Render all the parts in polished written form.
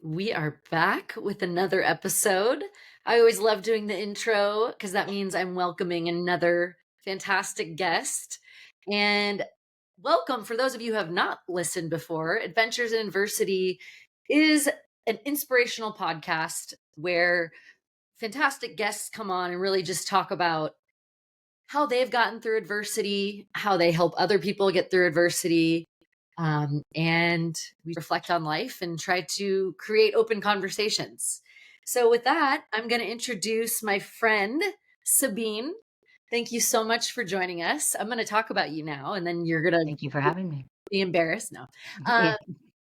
We are back with another episode. I always love doing the intro because that means I'm welcoming another fantastic guest. And welcome, for those of you who have not listened before, Adventures in Adversity is an inspirational podcast where fantastic guests come on and really just talk about how they've gotten through adversity, how they help other people get through adversity, and we reflect on life and try to create open conversations. So, with that, I'm going to introduce my friend, Sabine. Thank you so much for joining us. I'm going to talk about you now, and then you're going to Thank you for having me. be embarrassed. No. Yeah.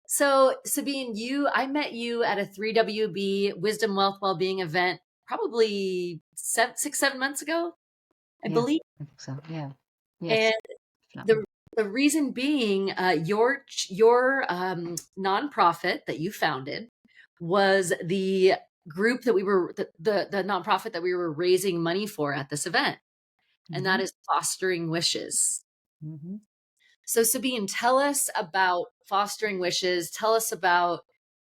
So, Sabine, I met you at a 3WB Wisdom Wealth Wellbeing event probably 6, 7 months ago, I Yeah, believe. I think so. Yeah. Yes. And Something. the reason being, your nonprofit that you founded was the group that the nonprofit that we were raising money for at this event, and that Hmm. is Fostering Wishes. Hmm. So, Sabine, tell us about Fostering Wishes. Tell us about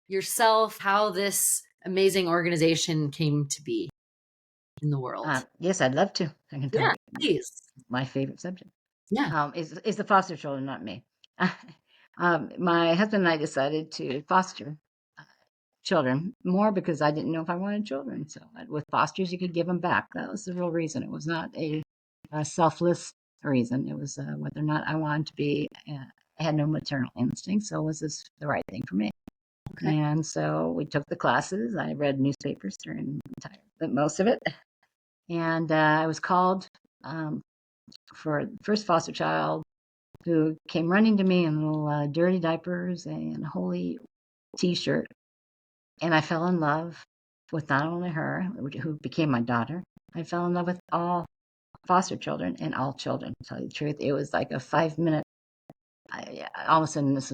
yourself, how this amazing organization came to be in the world. Yes, I'd love to. I can Yeah, talk. please. My favorite subject Yeah. is the foster children, not me. My husband and I decided to foster uh, children more because I didn't know if I wanted children. So with fosters, you could give them back. That was the real reason. It was not a selfless reason. It was whether or not I wanted to be. I had no maternal instinct, so was this the right thing for me? Okay. And so we took the classes. I read newspapers during most of it. And I was called um, for the first foster child who came running to me in little dirty diapers and a holy t-shirt. And I fell in love with not only her, who became my daughter, I fell in love with all foster children and all children. To tell you the truth, it was like a 5 minute. All of a sudden, this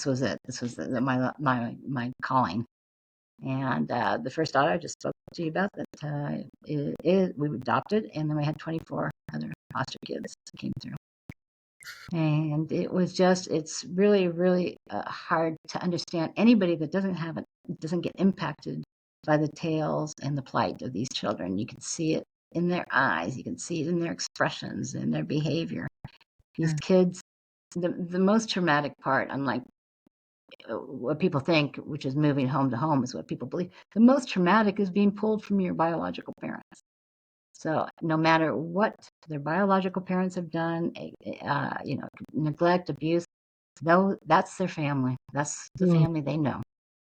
was it. This was my calling. And the first daughter I just spoke to you about that we adopted, and then we had 24 other foster kids that came through. And it's really, really hard to understand anybody that doesn't get impacted by the tales and the plight of these children. You can see it in their eyes, you can see it in their expressions, in their behavior. These kids, the most traumatic part, unlike what people think, which is moving home to home, is what people believe. The most traumatic is being pulled from your biological parents. So no matter what their biological parents have done, neglect, abuse, though that's their family. That's the Mm. family they know.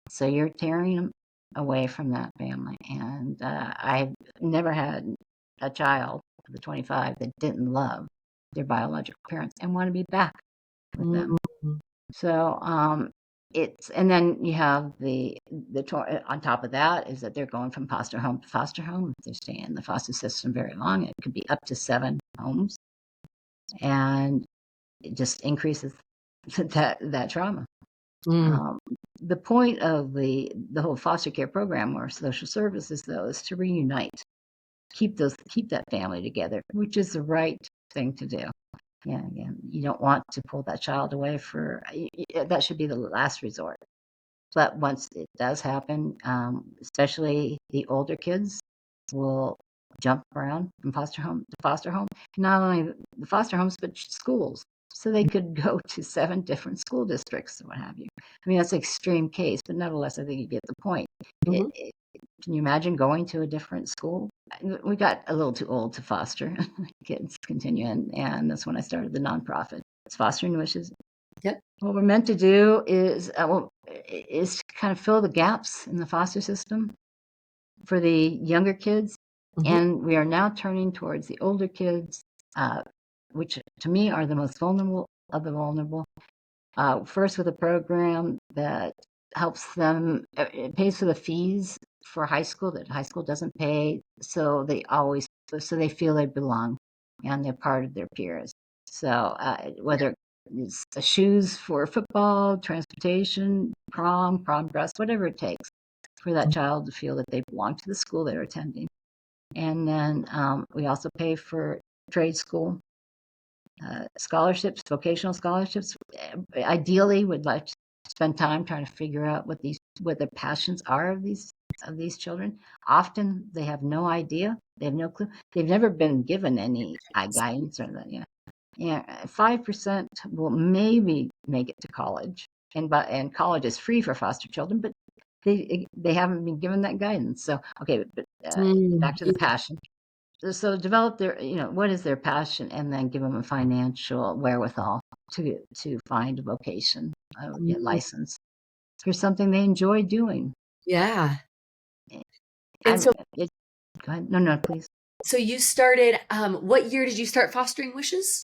So you're tearing them away from that family. And I've never had a child of the 25 that didn't love their biological parents and want to be back with them. Mm. So it's and then you have on top of that is that they're going from foster home to foster home. If they're staying in the foster system very long, it could be up to 7 homes, and it just increases that trauma. Mm. Um, the point of the whole foster care program or social services, though, is to reunite, keep that family together, which is the right thing to do. Yeah, again, you don't want to pull that child away that should be the last resort. But once it does happen, especially the older kids will jump around from foster home to foster home. Not only the foster homes, but schools. So they could go to 7 different school districts or what have you. I mean, that's an extreme case, but nevertheless, I think you get the point. Mhm. Can you imagine going to a different school? We got a little too old to foster kids continue, and that's when I started the nonprofit. It's Fostering Wishes. Yep. What we're meant to do is to kind of fill the gaps in the foster system for the younger kids, Mhm. and we are now turning towards the older kids, uh, which to me are the most vulnerable of the vulnerable. First, with a program that helps them, it pays for the fees for high school that high school doesn't pay, so they feel they belong and they're part of their peers. So whether it's shoes for football, transportation, prom dress, whatever it takes for that child to feel that they belong to the school they're attending. And then we also pay for trade school scholarships, vocational scholarships. Ideally, would like spend time trying to figure out what the passions are of these children. Often they have no idea. They have no clue. They've never been given any guidance or that. Yeah, yeah. 5% will maybe make it to college, and college is free for foster children, but they haven't been given that guidance. So okay, but back to the Yeah. passion. So develop their, what is their passion, and then give them a financial wherewithal to find a vocation, a Mm, license for something they enjoy doing. yeah. Eh, And I'm so it, Go ahead. No, no, please. so you started, what year did you start Fostering Wishes?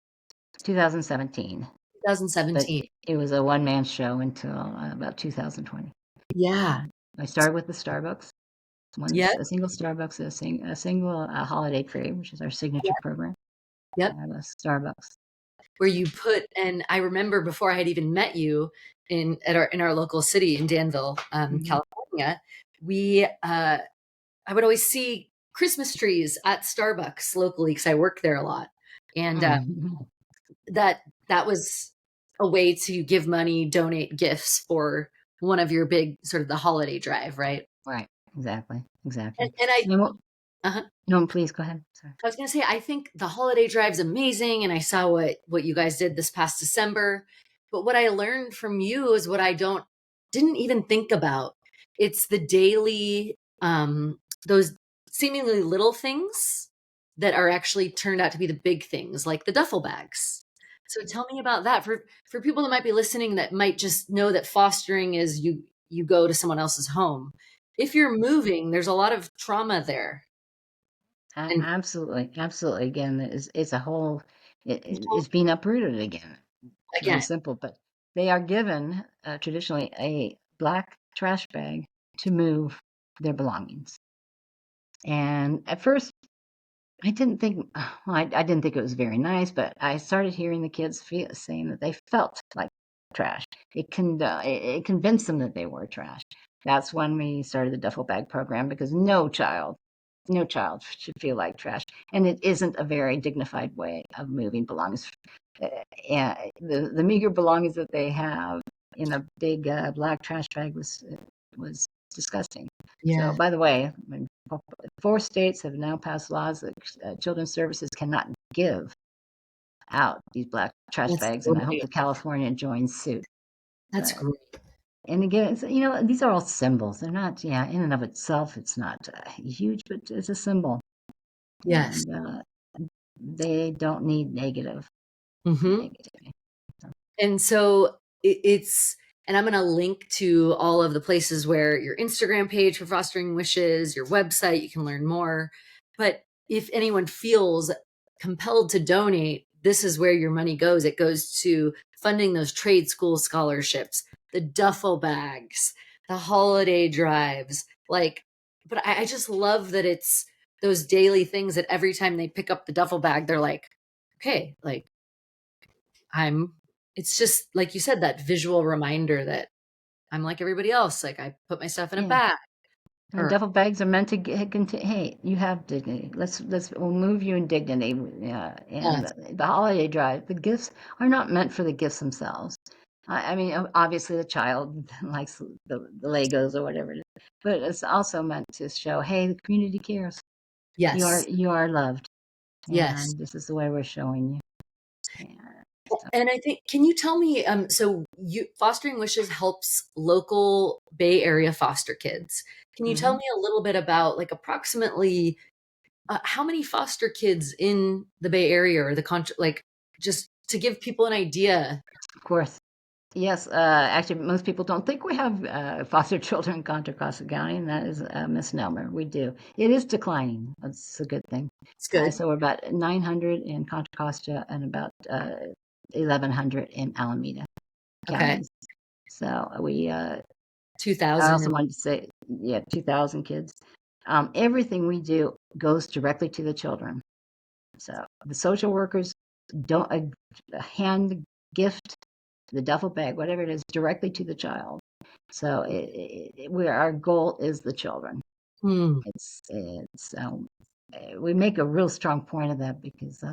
2017, but 2017. it was a one-man show until about 2020. Yeah. I started with the Starbucks, Yep, a single Starbucks, a single holiday crave, which is our signature yep, program. yep. I have a Starbucks. Where you put, and I remember before I had even met you in our local city in Danville, Mhm. California, we I would always see Christmas trees at Starbucks locally because I work there a lot, and Mhm. that that was a way to give money, donate gifts for one of your big sort of the holiday drive, right? Right. Exactly. And Exactly. and I And uh no, please go ahead. Sorry. I was gonna say, I think the holiday drive's amazing, and I saw what you guys did this past December. But what I learned from you is what I didn't even think about. It's the daily, those seemingly little things that are actually turned out to be the big things, like the duffel bags. So tell me about that for people that might be listening that might just know that fostering is you go to someone else's home. If you're moving, there's a lot of trauma there, and Absolutely, absolutely. Again, it's a whole, it's being uprooted again. It's really again, simple, but they are given traditionally a black trash bag to move their belongings. And at first, I didn't think, well, I didn't think it was very nice, but I started hearing the kids saying that they felt like trash. It convinced them that they were trash. That's when we started the duffel bag program, because no child should feel like trash, and it isn't a very dignified way of moving belongings. Uh, yeah, the meager belongings that they have in a big black trash bag was disgusting. So, yeah. by the way, 4 states have now passed laws that children's services cannot give out these black trash That's bags, and I hope great. that California joins suit. That's But great. and again, these are all symbols. They're not, yeah, in and of itself, it's not huge, but it's a symbol, Yes. and they don't need Mhm. negativity. So, And so it's and I'm going to link to all of the places where your Instagram page for Fostering Wishes, your website, you can learn more. But if anyone feels compelled to donate, this is where your money goes. It goes to funding those trade school scholarships, the duffel bags, the holiday drives. But I just love that it's those daily things that every time they pick up the duffel bag, they're like, okay, like I'm it's just like you said, that visual reminder that I'm like everybody else. Like I put my stuff in a yeah. bag I mean, or duffel bags are meant to contain. Hey, you have dignity. We'll move you in dignity. Yeah, and yes, the holiday drive, the gifts are not meant for the gifts themselves. I mean, obviously the child likes the Legos or whatever it is, but it's also meant to show, hey, the community cares. yes, You are loved, yes. and this is the way we're showing you. And so, And I think, can you tell me, so you Fostering Wishes helps local Bay Area foster kids. Can you tell mhm. me a little bit about like approximately how many foster kids in the Bay Area or like just to give people an idea? Of course. Yes, actually, most people don't think we have foster children in Contra Costa County, and that is a misnomer. We do. It is declining. That's a good thing. It's good. So we're about 900 in Contra Costa and about 1,100 in Alameda Okay. counties. So I 2000 also wanted to say, yeah, 2,000 kids. Everything we do goes directly to the children. So the social workers don't hand gift the duffel bag, whatever it is, directly to the child. So where our goal is the children. Hmm. We make a real strong point of that because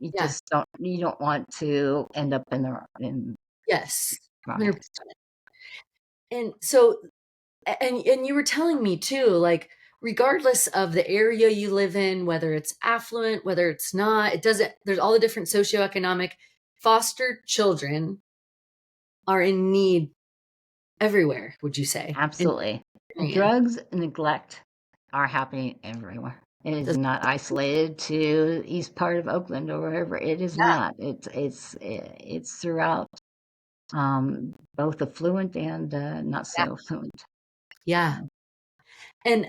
Yeah. you don't want to end up in Yes, Right. 100%. And so and you were telling me too, like, regardless of the area you live in, whether it's affluent, whether it's not, it doesn't there's all the different socioeconomic foster children are in need everywhere, would you say? And Absolutely. experience. Drugs neglect are happening everywhere. It is Does not isolated to east part of Oakland or wherever. It is Yeah, not. It's throughout, both affluent and, not yeah, so affluent. yeah. So, And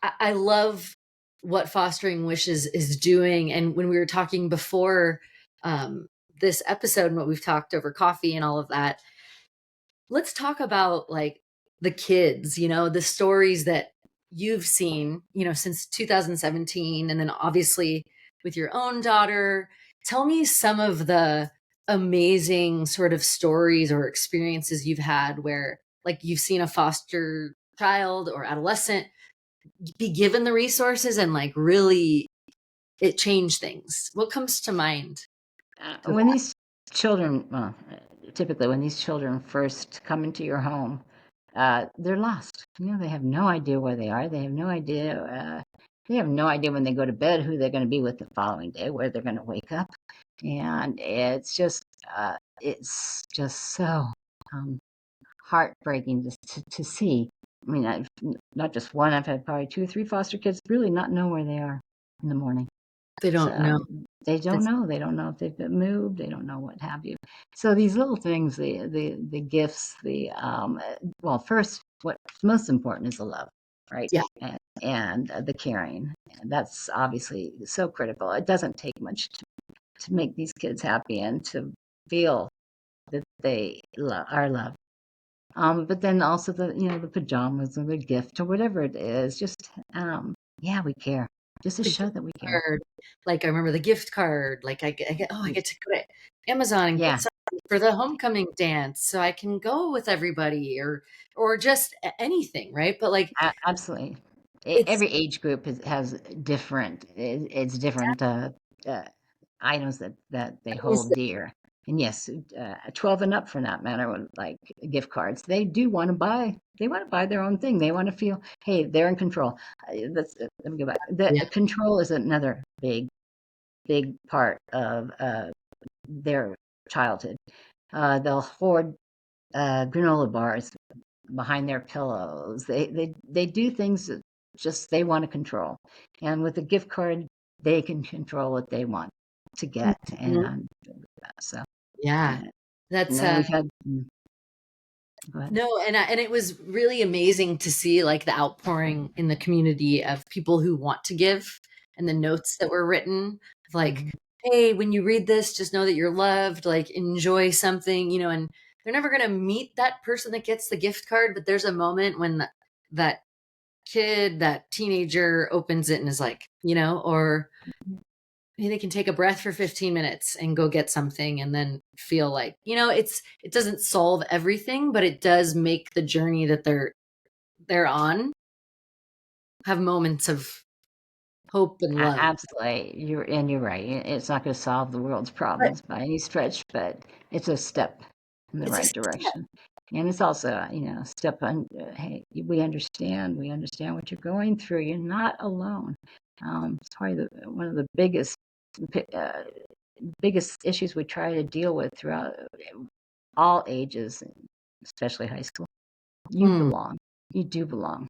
I love what Fostering Wishes is doing, and when we were talking before, um, this episode and what we've talked over coffee and all of that, let's talk about, like, the kids, the stories that you've seen, since 2017, and then obviously with your own daughter. Tell me some of the amazing sort of stories or experiences you've had where, like, you've seen a foster child or adolescent be given the resources and, like, really it changed things. What comes to mind for when that? these children, well, typically when these children first come into your home, they're lost. They have no idea where they are. They have no idea. They have no idea when they go to bed who they're going to be with the following day, where they're going to wake up, and it's just so um, heartbreaking to see. I mean, I've not just one. I've had probably two or three foster kids really not know where they are in the morning. They don't So know. they don't That's know. They don't know if they've been moved. They don't know what have you. So these little things, the gifts, well, first, what's most important is the love, right? Yeah, And the caring. And that's obviously so critical. It doesn't take much to make these kids happy and to feel that they are loved. But then also the pajamas or the gift or whatever it is, just yeah, we care. Just to the gift show that we care. card. Like, I remember the gift card, like, I get to go to Amazon and get Yeah, something for the homecoming dance so I can go with everybody, or just anything, right? But, like, absolutely. it's Every age group has different. It's different uh, items that they hold dear. And yes, 12 and up for that matter, like gift cards, they do want to buy. They want to buy their own thing. They want to feel, hey, they're in control. Let me go back. Yeah, The control is another big part of their childhood. They'll hoard granola bars behind their pillows. They do things that just they want to control. And with a gift card, they can control what they want to get. mhm, And so, yeah. uh, and That's, then we've had, go ahead. no, and it was really amazing to see, like, the outpouring in the community of people who want to give, and the notes that were written of, like, Mhm. "Hey, when you read this, just know that you're loved, like, enjoy something," and they're never gonna meet that person that gets the gift card, but there's a moment when that kid, that teenager opens it and is like, or maybe they can take a breath for 15 minutes and go get something and then feel like, it doesn't solve everything, but it does make the journey that they're on have moments of hope and love. Absolutely, you're right. It's not going to solve the world's But problems by any stretch, but it's a step in the it's a right step. direction. And it's also, a step on. Hey, we understand. We understand what you're going through. You're not alone. It's probably one of the uh, biggest issues we try to deal with throughout all ages, especially high school. You Mm, belong. You do belong.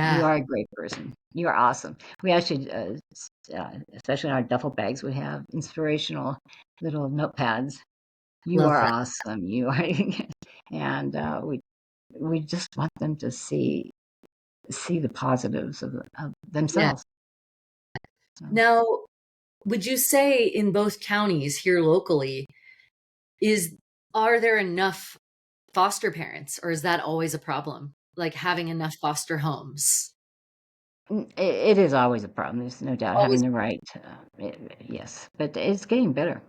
You yeah, are a great person. You are awesome. We actually, especially in our duffel bags, we have inspirational little notepads. You love are that. awesome. You are, and we just want them to see the positives of Yeah. themselves. So, Now, would you say in both counties here locally, is are there enough foster parents, or is that always a problem? Like, having enough foster homes? it is always a problem. There's no doubt having Always. the right. Yes, but it's getting better.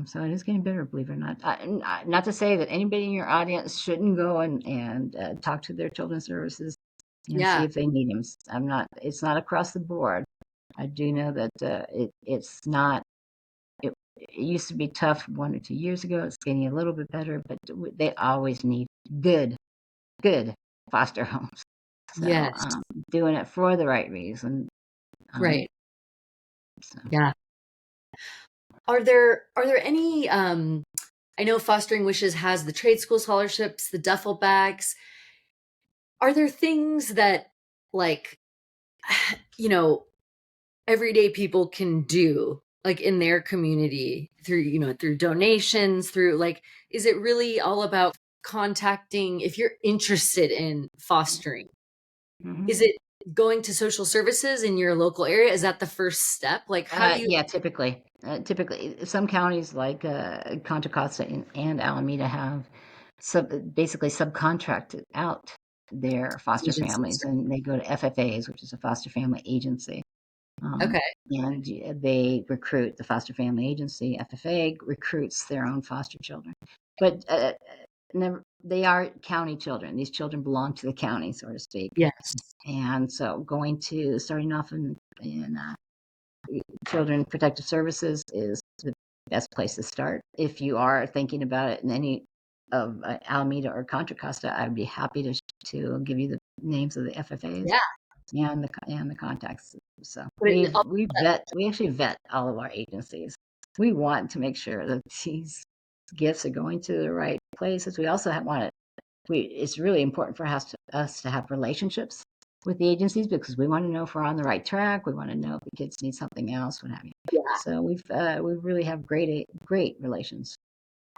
So it is getting better, believe it or not. Not to say that anybody in your audience shouldn't go and talk to their children's services and see Yeah. if they need them. I'm not. It's not across the board. I do know that it's not. it used to be tough 1 or 2 years ago. It's getting a little bit better, but they always need good, good foster homes. So, Yes. doing it for the right reason. Um, Right. so. Yeah. Are there any I know Fostering Wishes has the trade school scholarships, the duffel bags. Are there things that like you know, everyday people can do like in their community through, through donations, through like is it really all about contacting if you're interested in fostering? Mhm. Is it going to social services in your local area? Is that the first step? Like how do you Yeah, typically, some counties like, Contra Costa and Alameda have basically subcontracted out their foster agencies? families, and they go to FFAs, which is a foster family agency, Okay. and they recruit the foster family agency. FFA recruits their own foster children, but, never they are county children. These children belong to the county, so to speak, Yes. and so starting off in Children Protective Services is the best place to start. If you are thinking about it in any of Alameda or Contra Costa, I would be happy to give you the names of the FFAs Yeah. and the contacts. So Put it in all we actually vet all of our agencies. We want to make sure that these gifts are going to the right places. We also want it it's really important for us to have relationships with the agencies because we want to know if we're on the right track. We want to know if the kids need something else, what have you. yeah. So we really have great relations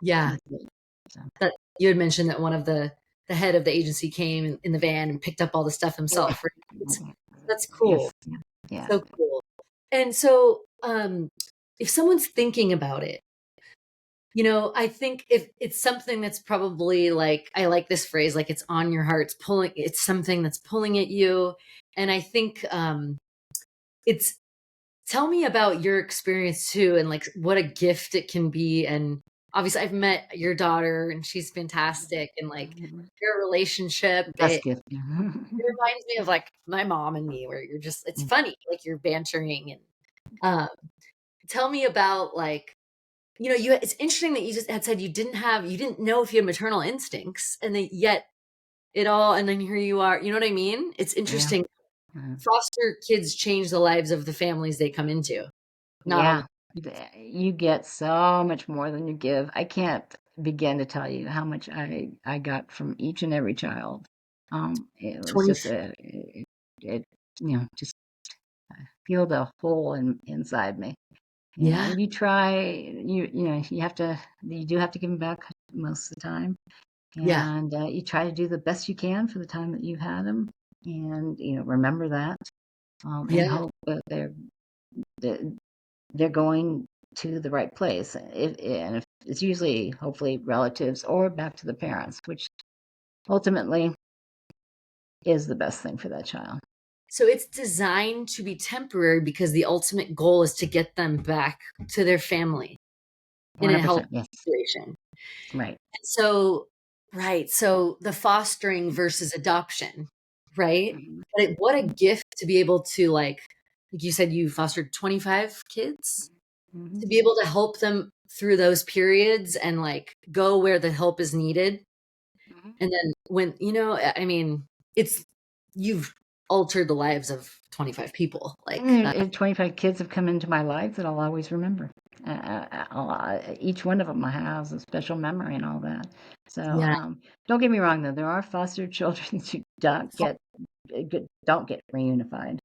Yeah. with them. So That you had mentioned that one of the head of the agency came in the van and picked up all the stuff yeah, himself, right? That's yes, cool. yeah, yeah. So cool. And so, if someone's thinking about it, I think if it's something that's probably like, I like this phrase, like it's on your heart, it's something that's pulling at you. And I think, it's, tell me about your experience too, and like what a gift it can be. And obviously I've met your daughter and she's fantastic. And like your relationship, Best it, gift. it reminds me of like my mom and me, where you're just, it's funny, like you're bantering and, um, tell me about like, it's interesting that you just had said you didn't know if you had maternal instincts, and that yet and then here you are. You know what I mean? It's Yeah, interesting. Foster kids change the lives of the families they come into. Not only, yeah. You get so much more than you give. I can't begin to tell you how much I got from each and every child. It was 20, just it just feel the hole inside me. yeah, And you try, you do have to give them back most of the time. yeah, And you try to do the best you can for the time that you've had them. And, remember that and yeah. hope that they're going to the right place. And if it's usually, hopefully, relatives or back to the parents, which ultimately is the best thing for that child. So it's designed to be temporary because the ultimate goal is to get them back to their family in a healthy 100%. Yes. situation. Right. So, right. So the fostering versus adoption, right? Mhm. But what a gift to be able to like you said, you fostered 25 kids, to Mhm. be able to help them through those periods and like go where the help is needed. Mhm. And then when, I mean, it's, you've altered the lives of 25 people. Like, And 25 kids have come into my life that I'll always remember. Each one of them has a special memory and all that. So yeah, don't get me wrong, though. There are foster children who don't get reunified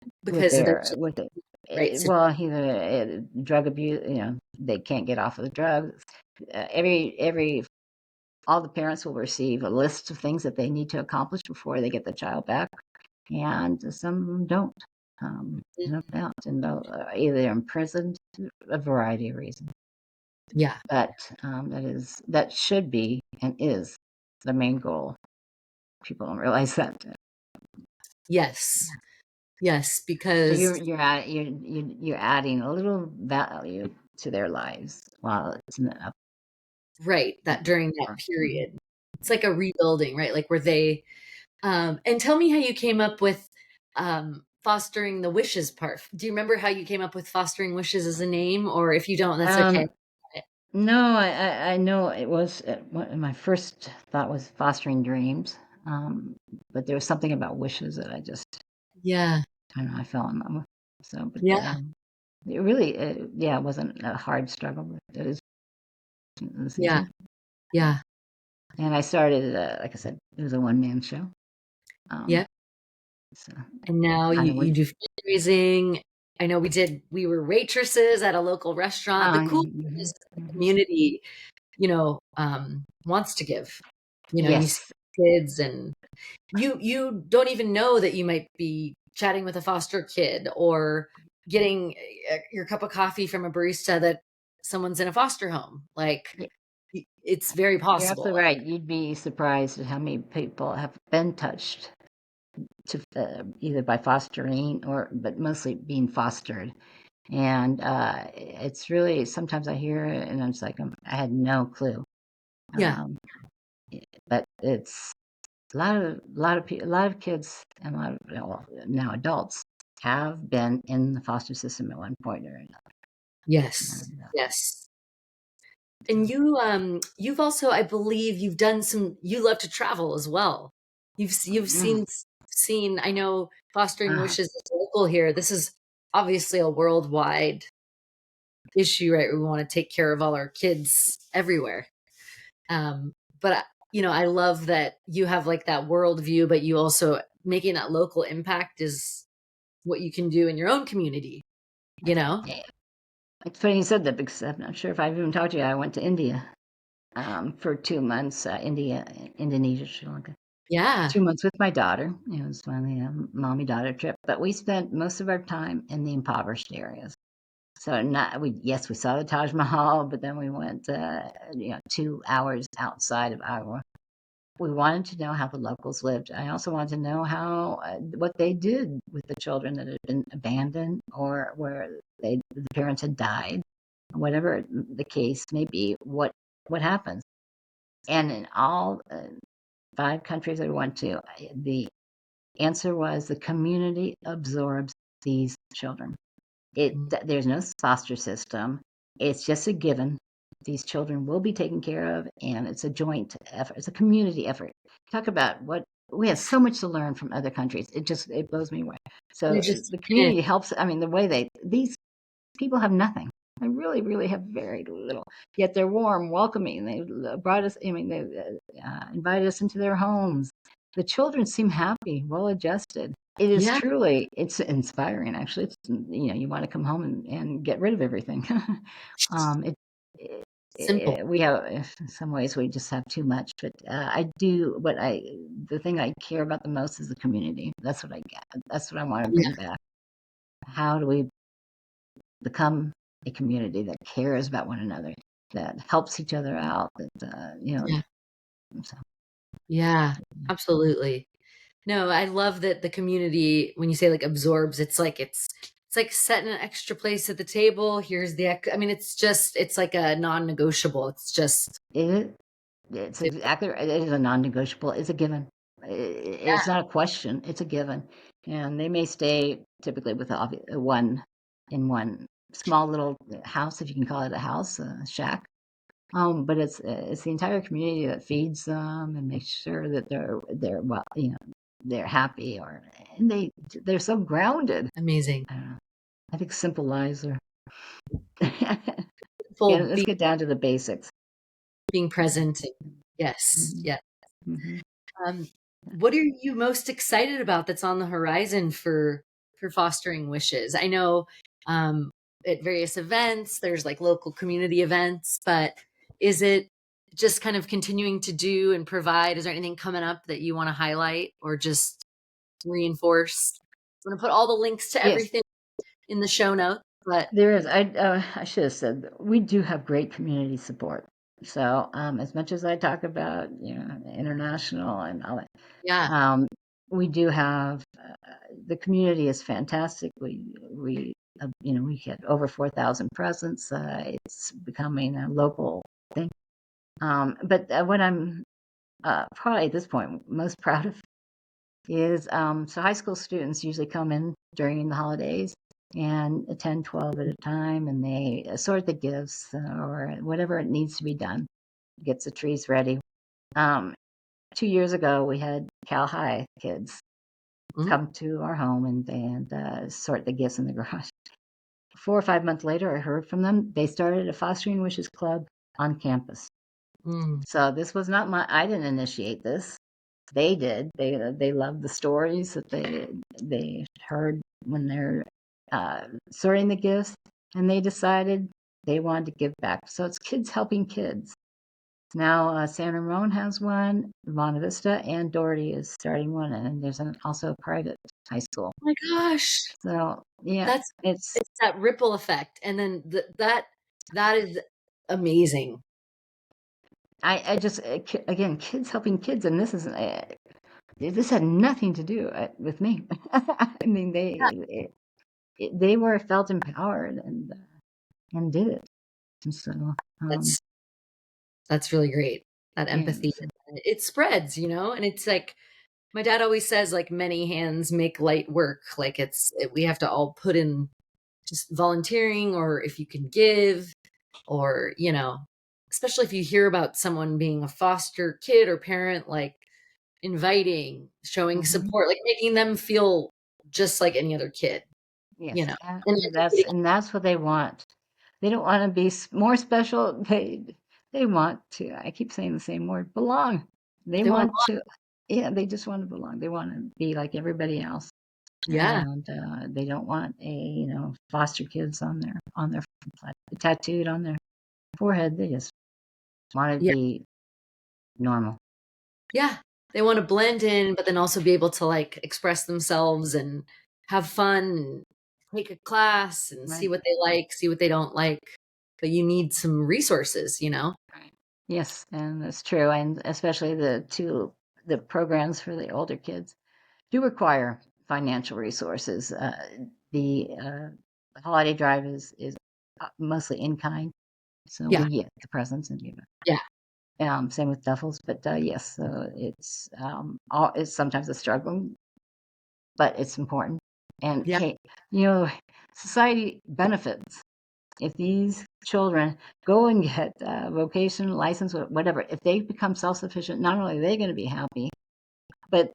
with because their eventually, with it. right. So, Well, either drug abuse, they can't get off of the drugs. Every all the parents will receive a list of things that they need to accomplish before they get the child back, and some of them don't. No doubt, and either they're imprisoned, a variety of reasons. yeah, But that should be and is the main goal. People don't realize that. yes, yes, So because you're adding a little value to their lives while it's up. right, that during that Mhm. period. It's like a rebuilding, right? Like where they and tell me how you came up with fostering the wishes part. Do you remember how you came up with fostering wishes as a name? Or if you don't, that's okay. Um, no, I know it was my first thought was fostering dreams, but there was something about wishes that I just Yeah. I don't know, I fell in love with. So, but, Yeah. it really, yeah, it wasn't a hard struggle, but it was Yeah. easy. Yeah. And I started, like I said, it was a one-man show, um, Yeah. so And now kind of you was do fundraising. I know we were waitresses at a local restaurant. The cool thing mhm, is the mhm. community, wants to give. You see Yes, kids, and you don't even know that you might be chatting with a foster kid or getting your cup of coffee from a barista that someone's in a foster home. Like, y it's very you're possible. absolutely right. You'd be surprised at how many people have been touched either by fostering but mostly being fostered. And, it's really sometimes I hear it and I'm just like, I had no clue. Yeah. Um, but it's a lot of kids and a lot of, well, now adults have been in the foster system at one point or another. Yes. And, Yes. so, And you've also, I believe, you love to travel as well. You've mm, seen, I know Fostering uh, Wishes is local here. This is obviously a worldwide issue, right? We want to take care of all our kids everywhere. But I love that you have like that world view, but you also making that local impact is what you can do in your own community, you know? yeah, it's funny you said that because I'm not sure if I've even talked to you. I went to India for 2 months, Indonesia, Sri Lanka. Yeah. 2 months with my daughter. It was finally a mommy daughter trip, but we spent most of our time in the impoverished areas. So not we yes, we saw the Taj Mahal, but then we went 2 hours outside of Agra. We wanted to know how the locals lived. I also wanted to know how what they did with the children that had been abandoned or where the parents had died, whatever the case may be. What happens? And in all 5 countries I went to, the answer was the community absorbs these children. Mm. There's no foster system. It's just a given. These children will be taken care of, and it's a joint effort. It's a community effort. Talk about what we have so much to learn from other countries. It blows me away. You're So just the taking it. community helps. I mean, the way these people have nothing. They really, really have very little. Yet they're warm, welcoming. They brought us. I mean, they invited us into their homes. The children seem happy, well adjusted. It is Yeah. truly, it's inspiring. Actually, you want to come home and get rid of everything. It, Simple. we have in some ways we just have too much, but I do what I the thing I care about the most is the community. That's what I get. That's what I want to Yeah. bring back. How do we become a community that cares about one another, that helps each other out, that Yeah. so, Yeah. Absolutely. No, I love that the community, when you say like absorbs, it's like setting an extra place at the table. Here's I mean, it's like a non-negotiable. It's just it it's it, exactly right. It is a non-negotiable. It's a given. It's yeah. not a question. It's a given. And they may stay typically with one in one small little house, if you can call it a house, a shack. But it's the entire community that feeds them and makes sure that they're well, they're happy and they're so grounded. Amazing. I don't know. I think simple lives are. Yeah, Full let's get down to the basics. being present. Yes. Mhm, Yeah. mhm. Um, what are you most excited about that's on the horizon for fostering wishes? I know um, at various events, there's like local community events, but is it just kind of continuing to do and provide? Is there anything coming up that you want to highlight or just reinforce? I'm going to put all the links to Yes, everything in the show notes, but there is. I should have said that we do have great community support. So as much as I talk about international and all that, yeah, um, we do have the community is fantastic. We get over 4,000 presents. It's becoming a local thing. But what I'm probably at this point most proud of is so high school students usually come in during the holidays and attend 12 at a time, and they sort the gifts or whatever it needs to be done, gets the trees ready. Um, 2 years ago, we had Cal High kids Mhm. come to our home and sort the gifts in the garage. 4 or 5 months later, I heard from them. They started a Fostering Wishes Club on campus. Mm. So this was not I didn't initiate this. They did. They loved the stories that they heard when they're sorting the gifts, and they decided they wanted to give back. So it's kids helping kids. Now San Ramon has one, Monte Vista, and Doherty is starting one, and there's also a private high school. Oh my gosh. So yeah, That's it's it's that ripple effect, and then that is amazing. I just again kids helping kids, and this had nothing to do with me. I mean, Yeah, they were felt empowered and did it. And so, um, that's that's really great. That and empathy, so, it spreads, and it's like my dad always says, like, many hands make light work. Like, we have to all put in just volunteering, or if you can give, or, especially if you hear about someone being a foster kid or parent, like inviting, showing mhm, support, like making them feel just like any other kid, yes, and educating. and that's what they want. They don't want to be more special. They want to. I keep saying the same word, belong. They They want, want to. Yeah, they just want to belong. They want to be like everybody else, yeah, and they don't want foster kids on their tattooed on their forehead. They just want to yeah, be normal, yeah. They want to blend in, but then also be able to like express themselves and have fun and take a class and see right? what they like, see what they don't like. But you need some resources. Right. Yes, and that's true, and especially the programs for the older kids do require financial resources. The holiday drive is mostly in kind, so Yeah, we get the presents and give it. yeah, Same with duffels, but yes, it's sometimes a struggle, but it's important. And yeah. hey, you know, society benefits if these children go and get a vocational license or whatever. If they become self-sufficient, not only are they going to be happy, but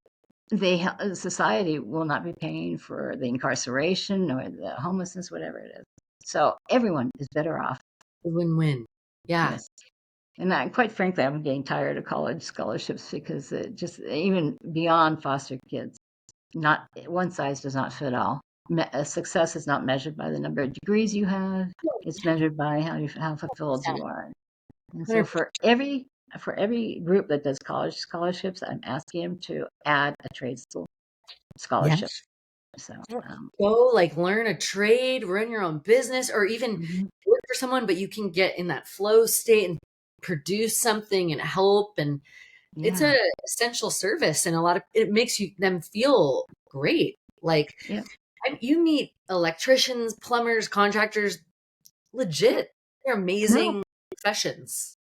society will not be paying for the incarceration or the homelessness, whatever it is. So everyone is better off. Win-win. Yeah, Yes. And quite frankly, I'm getting tired of college scholarships because it just even beyond foster kids, not one size does not fit all. Success is not measured by the number of degrees you have; it's measured by how fulfilled you are. And so 100%. for every group that does college scholarships, I'm asking them to add a trade school Yeah. scholarship. So, Yeah. Go, like, learn a trade, run your own business, or even mhm, work for someone, but you can get in that flow state and produce something and help, and it's yeah, a essential service, and it makes them feel great. Like, yeah. you meet electricians, plumbers, contractors, legit. They're No, amazing professions.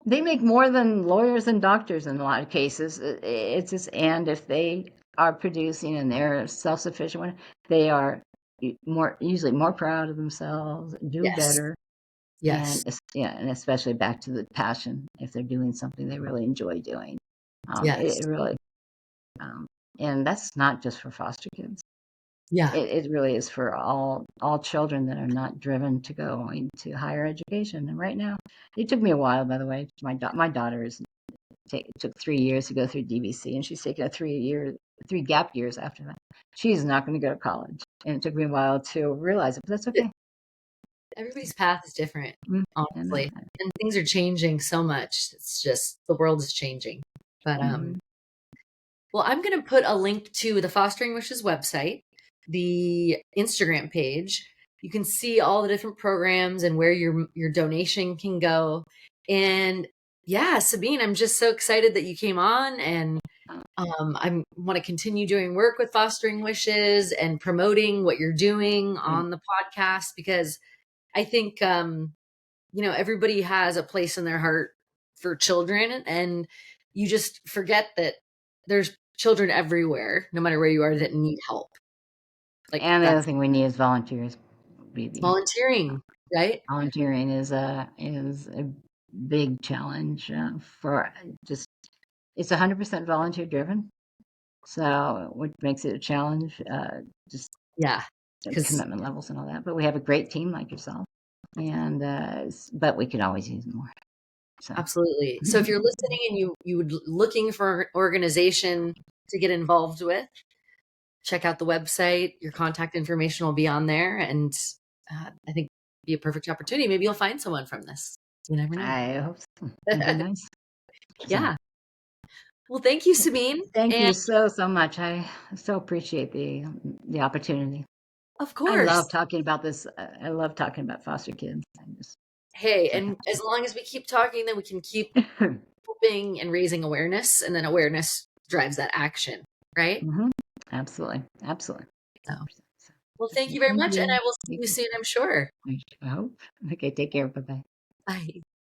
they make more than lawyers and doctors in a lot of cases. It's just, and if they are producing and they're self-sufficient, they are usually more proud of themselves, do Yes. better, Yes. yeah, and especially back to the passion if they're doing something they really enjoy doing. Yes. It really, um, and that's not just for foster kids. Yeah. It really is for all children that are not driven to go into higher education. And right now, it took me a while, by the way. My daughter it took 3 years to go through DVC, and she's taken a 3 gap years after that. She's not going to go to college, and it took me a while to realize it, but that's okay. Everybody's path is different, Mm, and honestly, and things are changing so much. It's just the world is changing. But, mhm, well, I'm gonna put a link to the Fostering Wishes website, the Instagram page. You can see all the different programs and where your donation can go. And yeah, Sabine, I'm just so excited that you came on, and I want to continue doing work with Fostering Wishes and promoting what you're doing good. on the podcast, because I think everybody has a place in their heart for children, and you just forget that there's children everywhere, no matter where you are, that need help. Like And the other that's thing we need is volunteers. Be the volunteering, right? volunteering is a big challenge for just it's 100% volunteer driven, so which makes it a challenge. Just Yeah, because commitment levels and all that. But we have a great team like yourself, and but we could always use more. So absolutely. So if you're listening and you would looking for an organization to get involved with, check out the website. Your contact information will be on there, and I think it'd be a perfect opportunity. Maybe you'll find someone from this. You never know. I hope so. That'd be nice. So Yeah. Well, thank you, Sabine. thank And you so much. I so appreciate the opportunity. of I course, love talking about this. I love talking about foster kids. I'm just hey, so and as long as we keep talking, then we can keep passionate. hoping and raising awareness, and then awareness drives that action, right? Mhm. Absolutely, absolutely. So, 100%. So, well, thank you very thank much, and you. I will see Thank you you. soon, I'm sure. I hope. Okay, take care. Bye bye. Bye.